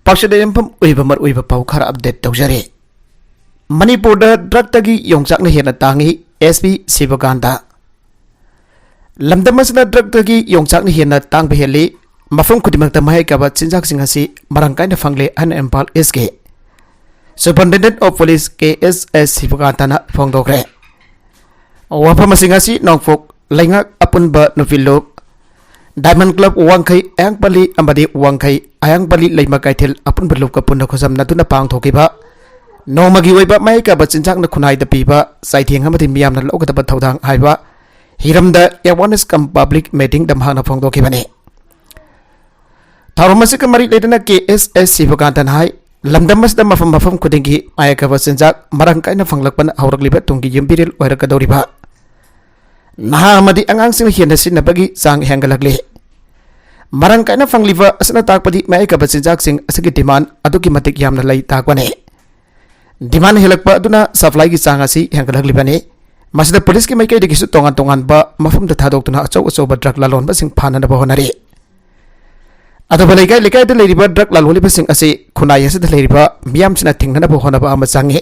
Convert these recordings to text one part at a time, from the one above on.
पाक्सदे यंफम उइबमर उइब पाउ खरा अपडेट तौजरे मणिपुर ड्रग तगी योंचाकना हेना तांगी एसपी शिवकांता लमदमसना ड्रग तगी योंचाकना हेना तांग बेहेली मफम खुदिमकता माय काबा चिंजाक सिंह असि मरंकाइना फंगले अन एम्पाल एसके superintendent of police K S शिवकांताना फोंदोखरे वाफम सिंह असि नोंगफोक लैंगा अपुनबा नुफिलोक डायमंड क्लब वांखै आयांगपल्ली अमदी वांखै आयांगपल्ली लैमा काइथेल अपुन बलुक पुन खुसम नतुना पांगथोकिबा नोंमगी ओइबा माइकाबा चिंजाकना खुनाइदा पीबा साइथेंग अमदी मियामना लोगदबा थौदांग हाइबा हिरमदा अवेयरनेस कम पब्लिक मीटिंग दमहाना फोंदोकिबने थारोमसिक मरी लेदना के एस शिवकांतन हाई लमदमसदा मफम मफम खुदिंगी माइकाबा चिंजाक मरंकाइना फंगलकपन हौरकलिबा तुंगी यंबिरिल ओइरकदौरिबा नहा अमदी अंगांसिंग हेना सिनबगी चांग हेंगलकले मरंकाइना फंगलिबा असना ताकपदी माइकाबा चिंजाकसिंग असगी डिमांड अदुकी मतिक यामना लै ताकवने डिमांड हेलकपा अदुना सप्लाई की चांग असि हेंगलकलिबने मसदा पुलिस की माइकाइदगी गिसु तोंगान तोंगान बा मफमदा थादोक्तुना अचौ अचौबा ड्रग लालोनबसिंग फाननबा होनरे अदबा लेकाइ लेकाइदा लेरिबा ड्रग लालोलिबसिंग असि खुनाइ असदा लेरिबा मियामसिना थिंगनबा होनबा अमा चांगे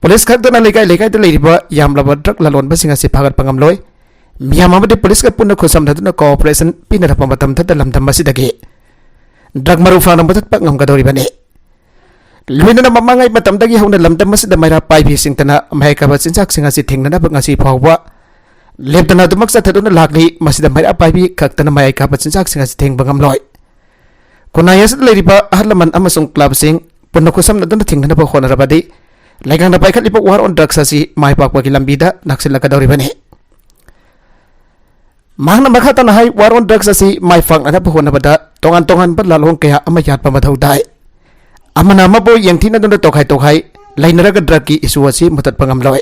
पुलिस खक्तना लेकाइ लेकाइदा लेरिबा यामलबा ड्रग लालोनबसिंग असि फागतपा ngamloi मियाम अमदि पुलिस का पुन्ना खुसमदुना कोऑपरेशन पिनरपा मतमददा लमदम असिदगी ड्रग मरु फानम बथतपा ngamgadoribane लुइनना ममांगाइ मतमदगी हौना लमदम असिदा माइरा पाइबि सिंगतना माइकाबा चिंजाक सिंग असि थिंगनबा ngasi फावबा लेबदना दुमक सथदुना लागली मसिदा माइरा पाइबि खक्तना माइकाबा चिंजाक सिंग असि थिंगबा ngamloi कुनाइ असि लेरिबा अहलमन अमसुंग क्लब सिंग पुन्ना खुसमदुना थिंगनबा होनरबदि लाइगांना पाइखलिबा वार ऑन ड्रग्स असि माइपाकपगी लंबिदा नक्सिलकदौरिबने मांगना मखातना हाई वार ऑन ड्रग्स असि माइफांगना होनबदा तोंगान तोंगान बदलालों कया अमा यादपा मथौ दाय अमना अमबो यंगथिनदुना तोखाइ तोखाइ लैनरग ड्रग की इशू असि मुततपा ngamloi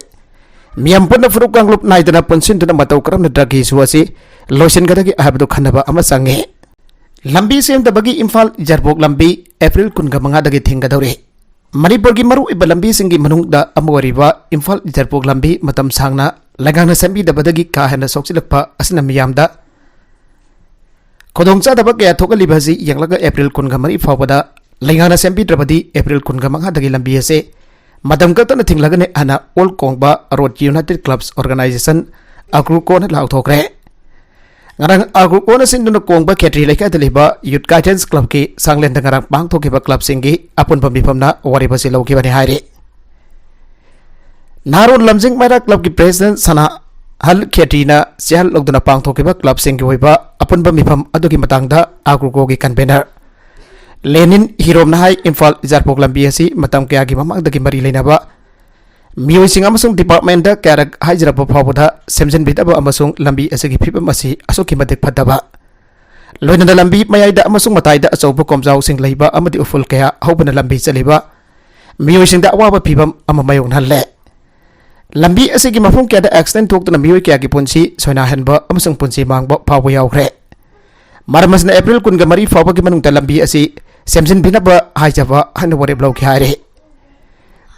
मियाम पुन्ना फुरुक गांगलुप नाइदना पुनसिनदुना मतौ करमना ड्रग की इशू असि लोइसिनगदगी अहाबदु खनबा अमा संगे लंबी सेमदबगी इम्फाल जरबोक लंबी अप्रैल 15 दगी थिंगदौरे मणिपुर की मरु इब लंबी सिंगी मनुंगदा अमवरिबा इम्फाल जरबोक लंबी मतम सांगना लगांना सेंबीदबदगी का हेना सोक्सिलकपा असना मियामदा खोदोंचादबा कया थोकलिबजी यंगलगा अप्रैल 15 फावबदा लगांना सेंबीद्रबदी अप्रैल 15 दगी लंबी असे मदम कतना थिंगलगने अना all Kongba road united clubs organisation अग्रुकोन लाउथोक्रे ngarang agu kona sinduna kongba khetri lekai daliba youth guidance club ki sanglen ngarang pangthokiba club singi apun pamifamna wariba si loki bani haire narun lamjing maira club ki president sana hal khetrina sial logduna pangthokiba club singi hoiba apun pamifam adugi matangda agu ko gi convener lenin hirom na hai imphal jarpok lambi asi matam kya gi mamang dagi mari leinaba मियोसिंग अमसुंग department दा क्यारक हाइजरबा फावबदा सेमजन बिदबा अमसुंग लंबी असगी फिबम असि असोकि मदक फदबा लोइनदा लंबी मयाइदा अमसुंग मताइदा अचौबा कोमजाउ सिंग लैबा अमदि उफुल कया हौबना लंबी चलिबा मियोसिंग दा अवाबा फिबम अम मयोंग नहले लंबी असगी मफुंग क्यादा एक्सीडेंट थोक्तना मियोय क्या की पुंसी सोना हनबा अमसुंग पुंसी मांगबा फावबा यावख्रे मारमसना अप्रैल 15 फावबा की मनुंगदा लंबी असि सेमजन बिनबा हाइजबा हन वरेब लौखि हारे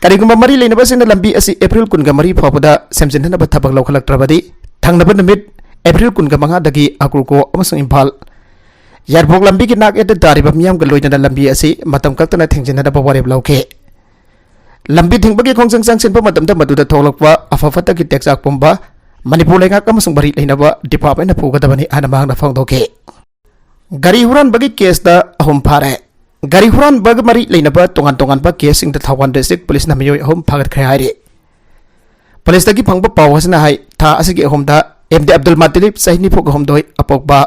करिगुम्बा मरी लेनबसिना लंबी असि अप्रैल 15 फावबदा सेमजनहनबा थबक लौखलक्त्रबदि थंगनबा निमित अप्रैल 15 दगी अग्रुको अमसुंग इम्फाल यारबोक लंबी की नाक एद दारिबा मियाम ग लोइना लंबी असि मतम कक्तना थेंजनदबा वरेब लौखे लंबी थिंगबगी खोंजंग संगसिनबा मतमदा मदुदा थोलकवा अफफता की टेक्साक पुंबा मणिपुर लेंगाक अमसुंग मरी लेनबा डिपार्टमेंट फुगदबनी आना मांगना फोंदोके गरी हुरान बगी केसदा अहुम फारे गरी हुरान बग मरी लेनबा तोंगान तोंगान बा केसिंग द थावन डिस्ट्रिक्ट पुलिस ना मियोय अहुम फागत खै हाइरे पुलिस दगी फंगबा पावसना हाइ था असगी अहुमदा एमडी अब्दुल मातिलिब सहिनी फोग अहुमदोय अपोकबा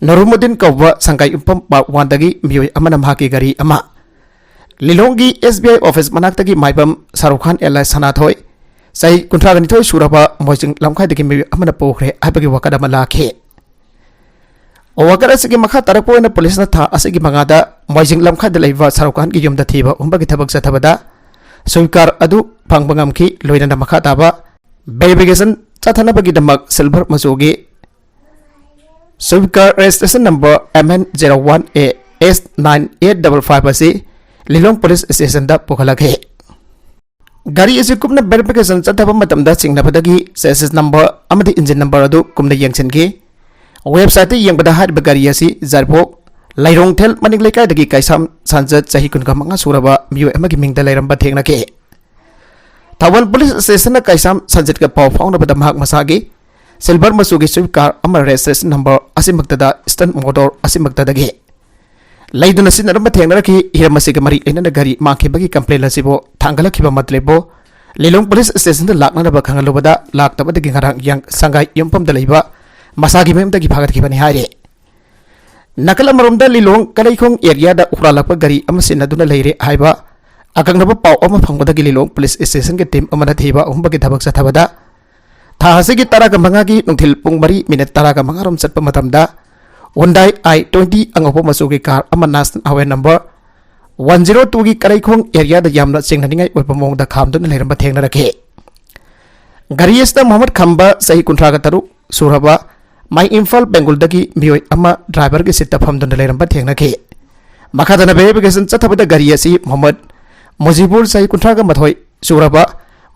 नरुमुद्दीन कौबा संगाई उपम पार्ट 1 दगी मियोय अमना माकी गरी अमा लिलोंगी एसबीआई ऑफिस मनाक्तगी माइबम शाहरुख खान एला सनाथोय सही 32 सुरबा मोजिंग लमखाय दगी मियोय अमना पोखरे आबगी वकदा मलाखे ओवकर असगी मखा तरपोयना पुलिस ना था असगी मंगादा मोजिंग लमखाद लेबा शाहरुख खान की युमदा थीबा उम्बगी थबक चथबदा सुइकार अदु फंगबंगम की लोइना मखा ताबा वेरिफिकेशन चथनबगी दमक सिल्वर मसोगी सुइकार रजिस्ट्रेशन नंबर MN01A S9855 असि लिलोंग पुलिस स्टेशन दा पोखलखे गाड़ी असे कुमना वेरिफिकेशन चथबा मतमदा सिंगनबदगी सेसेस नंबर अमदि इंजन नंबर अदु कुमना यंगसनगी वेबसाइट यंगबदा हाइब गाड़ी असि जरबोक Lairongthel maning leikaidagi kaisam sanjat chahi kunga manga suraba miyo amagi mingda lairamba thengnake Thawal police station na kaisam sanjat ka paw fauna bada mahak masagi silver masugi swift car ama registration number asimagtada stunt motor asimagtadagi laiduna sinaramba thengnaraki hiramasiga mari aina gari makibagi complaint asibo thangalakhiba matlebo Lilong police station da lakna ba khangalubada laktabadagi ngarang yang sangai yampam da leiba masagi memdagi phagat khibani haire Nakala marumda Lilong kalaikong area da uralakpa gari amasin aduna leire haiba akangnaba paw ama phangbadagi Lilong police station ke team amana thiba umbagi thabak sa thabada thahasigi taraga mangagi nungthil pung mari minute taraga mangarom satpa matamda Hyundai i20 angopo masugi car ama national highway number 102 gi kalaikong area da yamna chengnaningai oipamong da khamduna leiramba thengnarake gari esta Muhammad Khamba sahi kuntraga taru suraba My Infal Bengal dagi mioi ama driver ke sita pham don leiramba thengnake makadana verification chathabada gari asi Muhammad Mujibur sai kuntraga mathoi suraba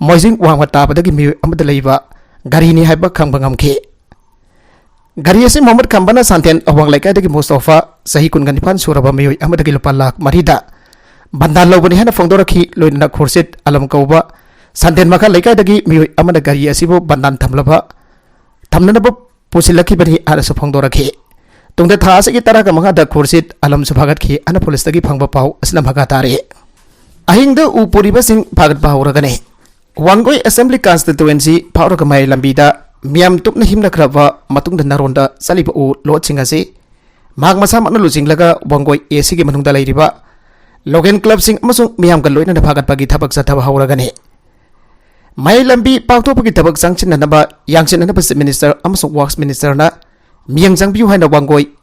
moijing wangwa tabadagi mioi ama da leiba gari ni haiba khangba ngamke gari asi Muhammad Khambana santen awang laikai dagi Mustafa sahi kunganifan suraba mioi ama dagi lupa lak marida bandal lobani hana phongdorakhi loina khursit alam kauba santen makha laikai dagi mioi ama da gari asi bo bandan thamlaba thamnanaba Pusilaki bani ada sephongdoraki tungde thasa ki tara ka manga da khursit alam subhagat ki ana police tagi phangba pau asna bhaga tare ahing da upuriba sing bhagat bahuragane Wangoi Assembly Constituency phawra ka mai lambi da miam tupna himna khraba matung da naronda saliba u lo chingasi mag masa makna lu jinglaga Wangoi AC ki manung da lairiba Logan Club sing amasung miam ka loina da bhagat bagi thabak sa thaba hawragane Mai lambi pakto pagi tabak sangchin na naba yangchin na Chief Minister amasung Works Minister na miyang jangbiu hai na Wangoi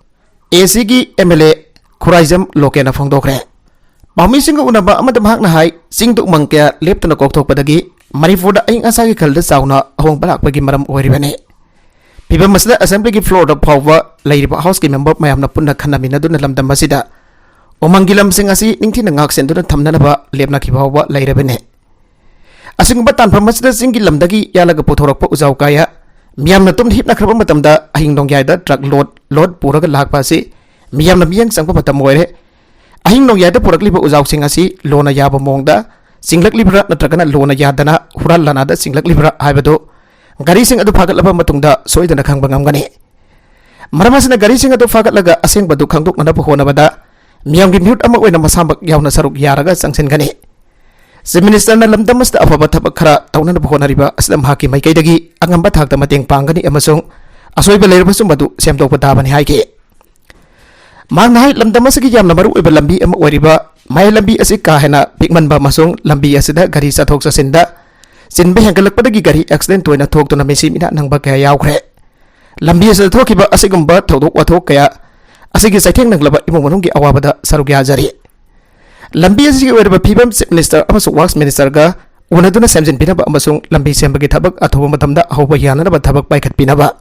ACG MLA Khuraijam loke na phongdokre Pami singa unaba amadam hak na hai singduk mangkya lepta na kokthok padagi Manipur da aing asagi khalda sauna ahong balak pagi maram oiribane Piba masda assembly ki floor da phawwa lairiba house ki member mayam na punna khanamina dun lamdam masida Omangilam sing asi ningthi na ngak sen dun thamna ba lepna ki phawwa lairibane Asingba tanpam masda singi lamdagi yalaga puthorokpa uzau kaya miyamna tum hipna khraba matamda ahing nongyai da truck load puraga lakpa si miyamna miyang sangpa matam moire ahing nongyai da purakliba uzau sing asi lona yaba mongda singlakliba natragana lona yadana hural lana da singlakliba haibado gari sing adu phagat matungda soidana khangba ngamgani maramasna gari sing adu phagat laga asing badu khangdok nana phona bada miyamgi mute ama oina masambak yauna saruk yaraga sangsen gani Chief Minister na lamdamas da afaba thabak khara tauna na bhonariba aslam haki mai kai dagi angamba thakta mateng pangani amasung asoiba leirba sum badu semtok padabani haike manghai lamdamas gi yamna maru iba lambi ama oriba mai lambi asi ka hena pikman ba masung lambi asida gari sathok sasinda sinbe hengalak padagi gari accident toina thok tuna mesi mina nangba kaya yawkhre lambi asida thokiba asigumba thodok wathok kaya asigi saitheng nanglaba imong manung gi awabada saruk ya jari Lambi asi wera Pibam Chief Minister amasung Works Minister ga unaduna semjin pinaba amasung lambi sembagi thabak athoba matamda ahoba yana ba thabak paikhat pinaba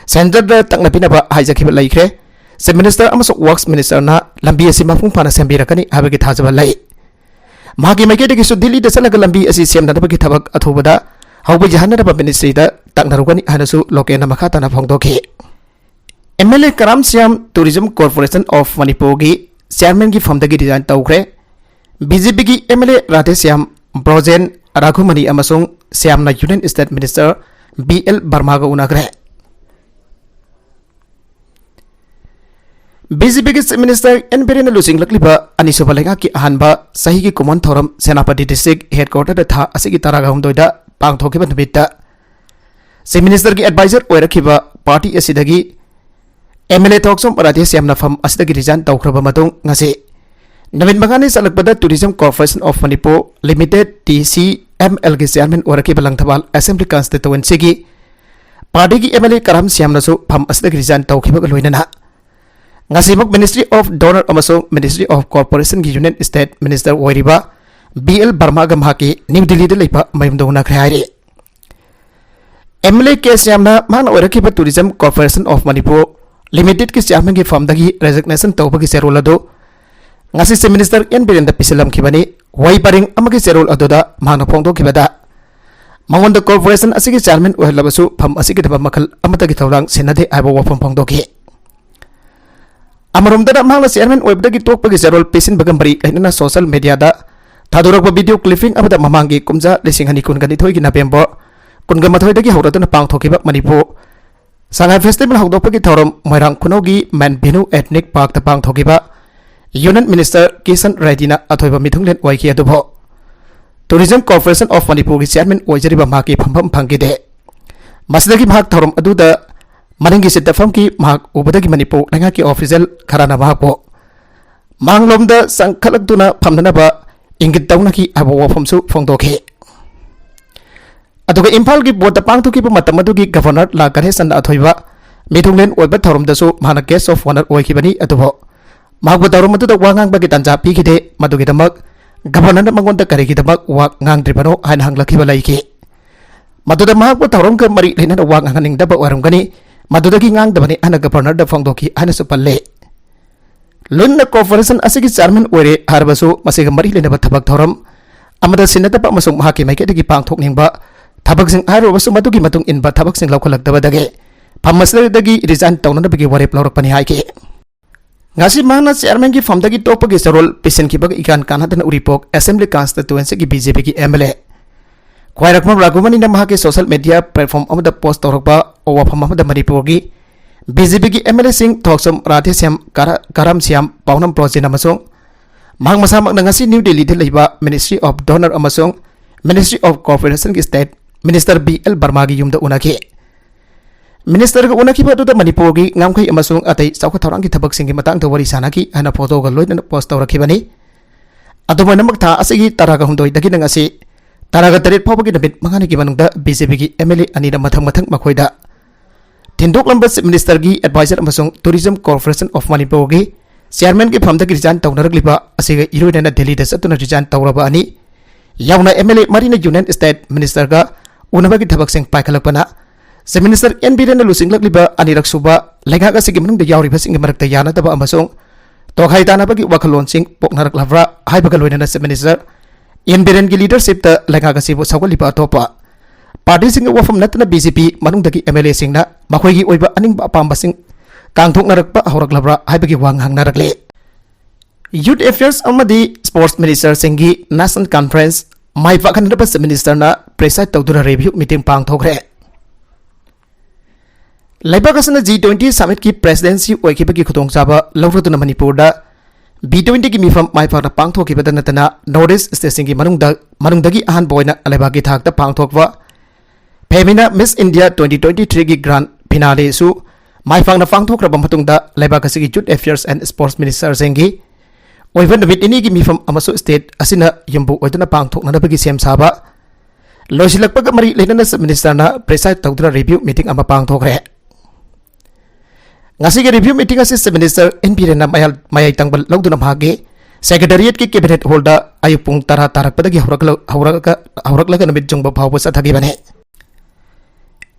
center da takna pinaba haijakhiba laikre Chief Minister amasung Works Minister na lambi asi mafung pana sembirakani habagi thajaba lai magi maike de su Delhi da salaga lambi asi semna da bagi thabak athoba da ahoba yana da ministry da taknarugani hanasu lokena makhata na phongdoki MLA Karam Siam Tourism Corporation of Manipur gi chairman gi famdagi design tawkre BJP ki MLA Radhesyam Brojen Raghumani amasung Siamna Union State Minister BL Barma ga unagre BJP ki Minister Enberina Lusing lakliba Anisoba lenga ki ahanba sahi ki common thoram Senapati District Headquarter da tha asigi taraga humdoida pangthokiba nubitta Chief Minister ki advisor oirakhiba party asidagi MLA Thoksom Radhesyam na fam asidagi resign tawkhraba matung ngase Navin Bangani salakbada Tourism Corporation of Manipur Limited TCML ki chairman oraki balang thabal Assembly Constituency ki party ki MLA Karam Siam nasu pham asda resign tawkhiba loinana ngasibak Ministry of Donor amasung Ministry of Corporation ki Union State Minister oiriba BL Barma gamha ki New Delhi da leipa mayumdona khayari MLA ke Siam na mana oraki ba Tourism Corporation of Manipur Limited ki chairman ki firm dagi resignation tawbagi serolado ngasi Chief Minister Enberina pisalam kibani wai paring amagi serol adoda mangna phongdo kibada mangonda corporation asigi chairman ohlabasu pham asigi daba makal amata gi thawrang senade aiba wafam phongdo ki Amaromdana mahangna chairman oibdagi tokpagi jarol pesin bagambari lainana social media da thadorokba video clipping abada mamangi kumja lisingani kungani thoi gi November kunga mathoi dagi hauraduna pangthokiba Manipur Sangai Festival haudoppagi thorom Moirang Kunogi Man Binu Ethnic Park ta pangthokiba Union Minister Kisan Reddy-na athoiba mithunglen oiki adubo Tourism Corporation of Manipur gi chairman oijariba maki phambam phangide Masidagi mahak thorom aduda Maningi Siddhafam ki mahak ubadagi Manipur langa ki official kharana mahakpo Manglomda sangkhalakduna phamnanaba ingit tawna ki abo wafamsu phongdokhe Aduga Imphal ki board pangthoki pa matam adugi governor la Ganesan athoiba mithunglen oiba thoromdasu mahana guest of honor oikibani adubo mahak bodarom aduda wangang bagi tanja pikide madugi damak governor na mangonda karigi damak wak ngangdribano hain hanglakiba laiki maduda mahak bodarom ka mari lena wak nganning daba waramgani madudagi ngangdabani ana governor da phongdoki ana supalle Lunna Corporation asigi chairman oire harbasu masiga mari lena thabak thorom amada sinatapa masung mahaki maiketagi pangthokningba thabaksing harobasu madugi matung inba thabaksing laukalakdabadage phamasledagi resign tawnanabagi warep lawrakpani haike ngasi mahna chairman ki famdagi topagi sarol pesen ki bag ikan kanadana uripok assembly constituency ki BJP ki MLA Khwairakmam Raghumani na mahake social media platform amada post torokba owafam amada Manipur gi BJP ki MLA sing thoksom Radhe Syam Karam Syam Paunam Project amasung mahang masamak na ngasi New Delhi leiba Ministry of Donor amasung Ministry of Corporation ki state Minister BL Barma gi yumda unaki Minister ga unaki ba da Manipur gi ngamkhai amasung atai chawka thorang ki thabak sing gi matang da wari sanaki ana photo ga loina post tawrakhibani aduma namak tha asigi taraga humdoi dagi ngasi Taraga tarit pawagi dabit mangani ki manungda BJP ki MLA ani da mathang makhoida Tindok lambas minister gi advisor amasung Tourism Corporation of Manipur gi chairman ki phamda ki resign tawnaragliba asiga iroidana Delhi da satuna resign tawraba ani yauna MLA marina Union State Minister ga unabagi thabak sing paikhalakpana se minister NBRN lusinglakliba anirak suba lenga ga sigi manungda yawriba sing marakta yana daba amasung tokhai tanabagi wakhalon sing poknarak lavra haibaga loinana se minister NBRN ki leadership ta lenga ga sibu sawaliba topa party sing wafam natna BJP manungdagi MLA sing na makhoigi oiba aningba apamba sing kangthok narakpa horaklabra haibagi wanghang narakle Youth Affairs amadi Sports Minister singi National Conference mai pakhanaba minister na preside tawduna review meeting pangthokre Laibakasana G20 summit ki presidency oikibagi khutongchaba lawraduna Manipur da B20 ki mifam mai pakna pangthokibada natana Northeast state singi manungdagi ahan boina alebagi thakta pangthokwa Femina Miss India 2023 ki grand finale su mai pakna pangthokraba matungda laibakasigi Youth Affairs and Sports Minister singi oivan bit ini ki mifam amaso state asina yumbu oiduna pangthoknanabagi sem saba loisilakpaga mari lenana minister na preside tawdra review meeting ama pangthokre ngasi ke review meeting asi minister NBRN na mayay tangbal lawduna bhage secretariat ki cabinet hall da ayupung tara tarakpadagi hawraklaga namit jungba phawba sathagi bane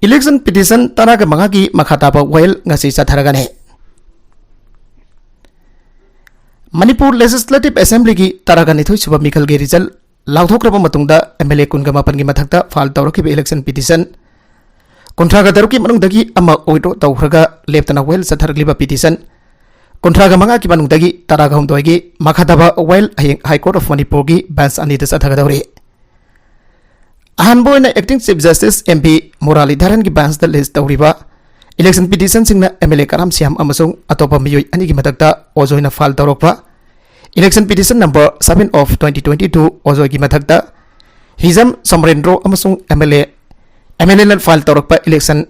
election petition taraga mangagi makhataba wail ngasi satharagane Manipur Legislative Assembly ki taraga nithoi suba mikal ge result lauthokraba matungda MLA kunga mapan gi mathakta file tawrakiba election petition kontraga daruki manungdagi ama oito tawkhraga leptana well sathargliba petition kontraga manga ki manungdagi taraga humdoigi makhataba well High Court of Manipur gi bench ani da sathagadawri ahan boina acting chief justice MP Murali Dharan gi bench da list tawriba election petition singna MLA Karam Syam amasung atopa miyoi ani gi mathakta ojoina file tawrokpa election petition number 7 of 2022 ojoi gi mathakta Hizam Somrendro amasung MLA na file tawrokpa election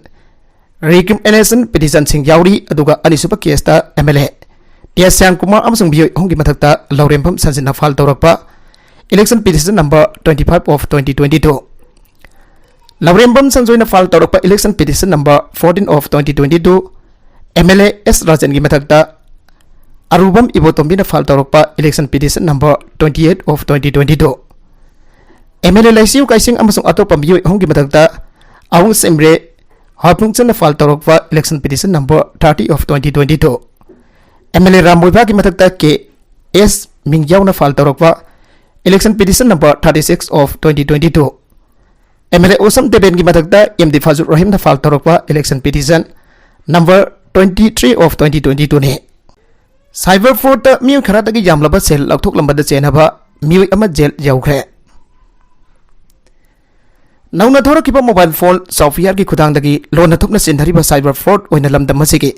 recommendation petition sing yauri aduga anisupa case ta MLA PS Syam Kumar amasung biyoi hongi mathakta Laurempam Sanjina file tawrokpa election petition number 25 of 2022 Laurempam Sanjoina file tawrokpa election petition number 14 of 2022 MLA S Rajan gi mathakta Arubam Ibotombi na file tawrokpa election petition number 28 of 2022 MLA Laisiu Kaising amasung atopa miyoi hongi mathakta Awang Semre Hapungchan na file tawrokpa election petition number 30 of 2022 MLA Ramboiba ki mathakta ke S Mingyaw na file tawrokpa election petition number 36 of 2022 MLA Osam Deben ki mathakta MD Fazul Rahim na file tawrokpa election petition number 23 of 2022 ne Cyber fraud miu khara dagi yamlaba sel lakthok lambada chenaba miu ama jail yaukhre. Nauna thora kiba mobile phone software ki khudang dagi lona thokna sindhariba cyber fraud oina lamdam masigi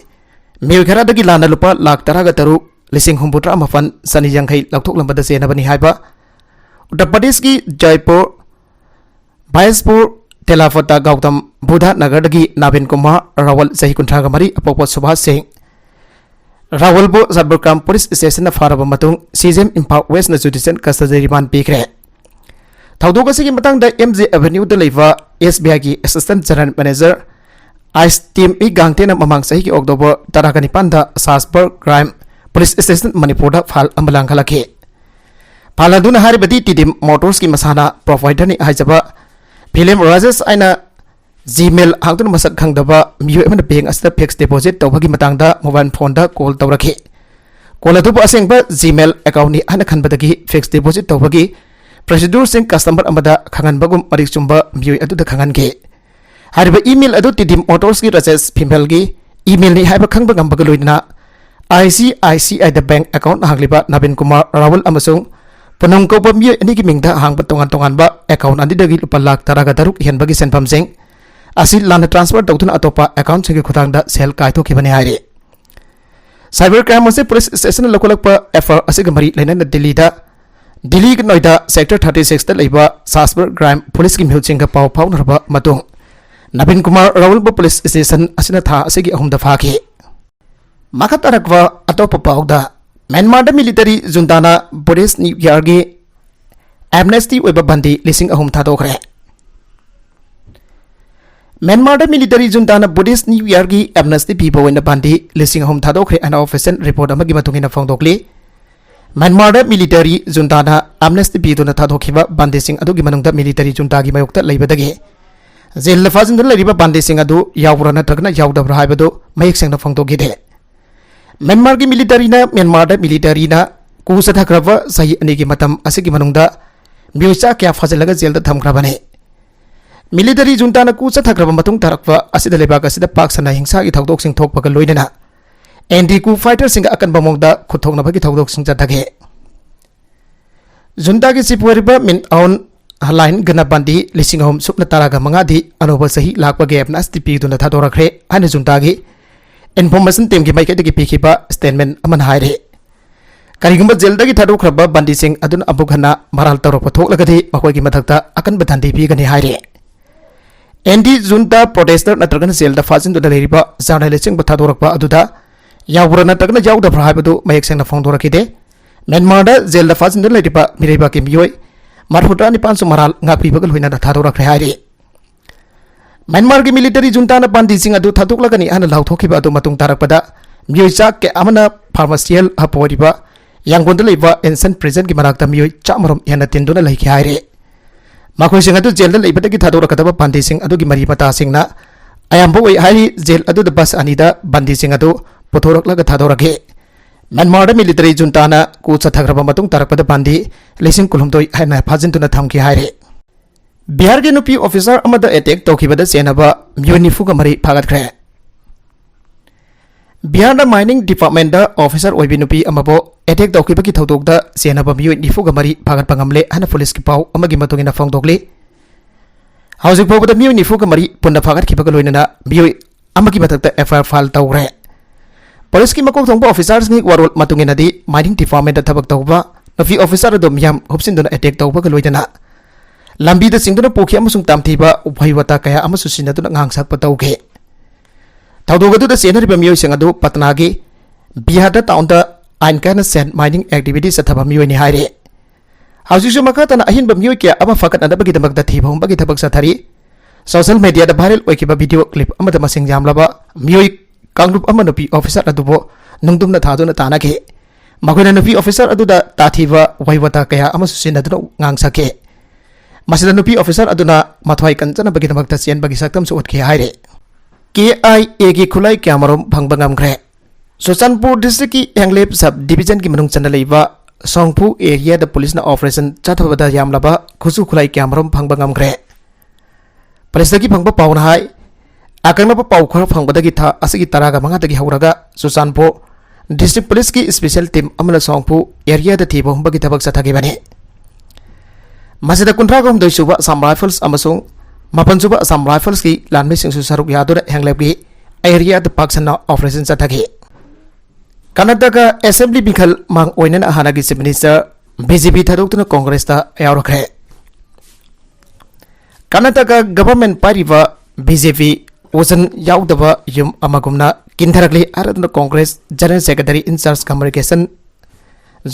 miu khara dagi lana lupa lakh taraga taru lising humputra mafan sani yangai lakthok lambada chenaba ni haiba Uttar Pradesh ki Jaipur Bhaispur Telafata Gautam Buddha Nagar dagi Navin Kumar Rawal sahi kunthraga mari apopot Subhas Singh Rawalbo Cybercrime Police Station na faraba matung CJM Imphal West na judicial custody remand pikre Thaudok asigi matangda MJ Avenue da leiba SBI ki Assistant General Manager ICE Team I gangte na mamang sahi ki October 19 da Cybercrime Police Station Manipur da file amalang khalake Paladuna haribadi Tidim Motors ki masana provider ni haijaba Philip Rajesh aina Gmail hangtun masak khangdaba miu emana bank asda fixed deposit tawbagi matangda mobile phone da call tawrakhi call adu asengba Gmail account ni ana khanbadagi fixed deposit tawbagi procedure sing customer amada khangan bagum marik chumba miu adu da khangan ge hariba email adu Tidim Motors ki Rajesh Phimel gi email ni haiba khangba ngamba loina ICICI the bank account hangliba Navin Kumar Rawal amasung Panong ko miu ani ki mingda hang patongan ba account andi dagi lupa lakh taraga daruk hian bagi senpam sing Asil lana transfer tawtuna atopa account singi khutangda sel kaito kibani haire Cybercrime ase police station lokolakpa FR asiga mari lena na Delhi Noida sector 36 da leiba Cybercrime police ki mhilchinga paw narba matung Navin Kumar Rawalbo police station asina tha asigi ahumda phaki Makatarakwa atopa pawda Myanmar da military juntana Buddhist New Year gi amnesty oiba bandi lising ahum thadokre Myanmar da military juntana Buddhist New Year gi amnesty people in the bandi lising home thadokre an official report amagi matungina phongdokli Myanmar da military juntana amnesty people na thadokhiba bandi sing adugi manungda military junta gi mayokta leibadagi jail la fazin da leriba bandi sing adu yawra na tagna yawdabra haibadu mayek sengna phongdogide Myanmar gi military na Myanmar da military na ku sathakraba sahi ani gi matam asigi manungda miucha kya fazalaga jail da thamkrabane Military junta na ku sathakraba matung tarakwa asida lebak asida pak sana hingsa gi thaudok sing thokpaga loinena ND ku fighter sing akan bamongda khuthokna bagi thaudok sing jadage junta gi sipwariba min aun halain gana bandi lising hom supna taraga mangadi anoba sahi lakpa gap na STP duna thadorakre ane junta gi information team gi maike digi pikhiba statement aman haire karigumba jail dagi thadokraba bandi sing adun abughana maral tarok thoklagadi makoi gi mathakta akan badandi bi gani haire ND junta protester natragan sel da fazin do leriba journalisting bathadorakpa aduda yawra natragna yawda bhraibadu mayek sengna phongdorakide Myanmar da jail da fazin do leriba mireba ke miyoi marhuta ni pansu maral ngakpi bagal hoina da thadorakre hairi Myanmar gi military junta na bandi sing adu thadoklagani ana lauthokiba adu matung tarakpada miyoi chak ke amana pharmacial haporiba yangon da leiba ancient prison gi marakta miyoi chamarom yana tinduna laiki hairi Makoi sing adu jail da leibadagi thadorakadaba bandi sing adu gi mari mata sing na ayambo wei hari jail adu da bus anida bandi sing adu pothoraklaga thadorake Myanmar da military junta na ku chathagraba matung tarakpada bandi lesing kulhumdoi haina phajintuna thamki haire Bihar ge nupi officer amada attack tokibada senaba myonifu ga mari phagatkre Bihar da mining department da officer oibi nupi amabo attack tokibagi thodok da senaba myonifu ga mari phagat pangamle hana police ki pau amagi matungina phongdokli Housing pau da myonifu ga mari punna phagat khibaga loinana myoi amagi matakta FIR file tawre Police ki makok thongba officers ni warol matungina di mining department da thabak tawba nupi officer do myam hopsin dona attack tawba ga loidana Lambi da singduna pokhi amasung tamthiba ubhaiwata kaya amasu sinaduna ngangsak patauge Thaudogadu da senari bamiyoi singadu patnagi Bihar da town da ain kana sand mining activities athaba miyoi ni haire Hausisu makata na ahin bamiyoi kya ama fakat adabagi damak da thibhom bagi thabak sathari Social media da viral oikiba video clip amada masing jamlaba miyoi kangrup ama nupi officer adubo nungdumna thaduna tanake makoina nupi officer aduda tathiba waiwata kaya amasu sinaduna ngangsake Masida nupi officer aduna mathwai kanchana bagi damakta chen bagi saktam su utkhe haire KIA gi khulai kyamarom phangbangam khre Suchanpur district ki Henglep sub division ki manung chana leiba Songphu area da police na operation chathabada yamlaba khusu khulai kyamarom phangbangam khre Police ki phangba pauna hai akangna pa pau khar phangbadagi tha asigi taraga manga dagi hauraga Suchanpur district police ki special team amana songpu area da thibo humbagi thabak sathagi bani masida kuntra gom doi suba Assam Rifles amasung mapan suba Assam Rifles ki lanmi sing su saruk yadura hanglep ki area da paksana operation sathagi Karnataka assembly bikhal mang oinan ahanagi chief minister BJP thadokna congress ta yawrakre Karnataka government pariba BJP Ozen yaudaba yum amagumna kintarakli aradna Congress General Secretary in charge communication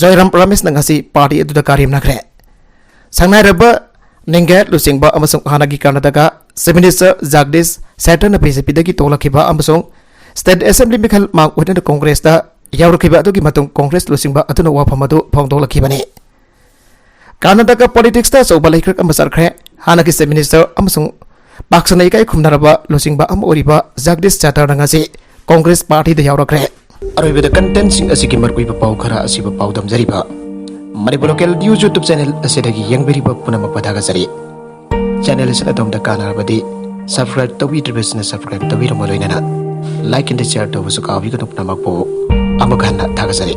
Joyram Ramesh nangasi party aduda karim nakre sangnaraba ninga lusingba amasung hanagi Karnataka Chief Minister Jagdish Saturn BJP dagi tolakiba amasung State Assembly mikal mang odena Congress ta yawrakiba adugi matung Congress lusingba aduna wafamadu phongdolakibani Karnataka politics ta sobalaikrek amasarkhre hanagi Chief Minister amasung Paksana ikai khumnaraba losingba am oriba Jagdish Chatar nangasi Congress Party da yawrakre aroibe da content sing asiki markuiba pau khara asiba pau damjariba Manipur local news YouTube channel asidagi yangberiba punama padaga jari channel asina domda kanarabadi subscribe tawidribesna subscribe tawiramo loinana like and share tawusu kawi ka nupna makpo amaganna thaga jari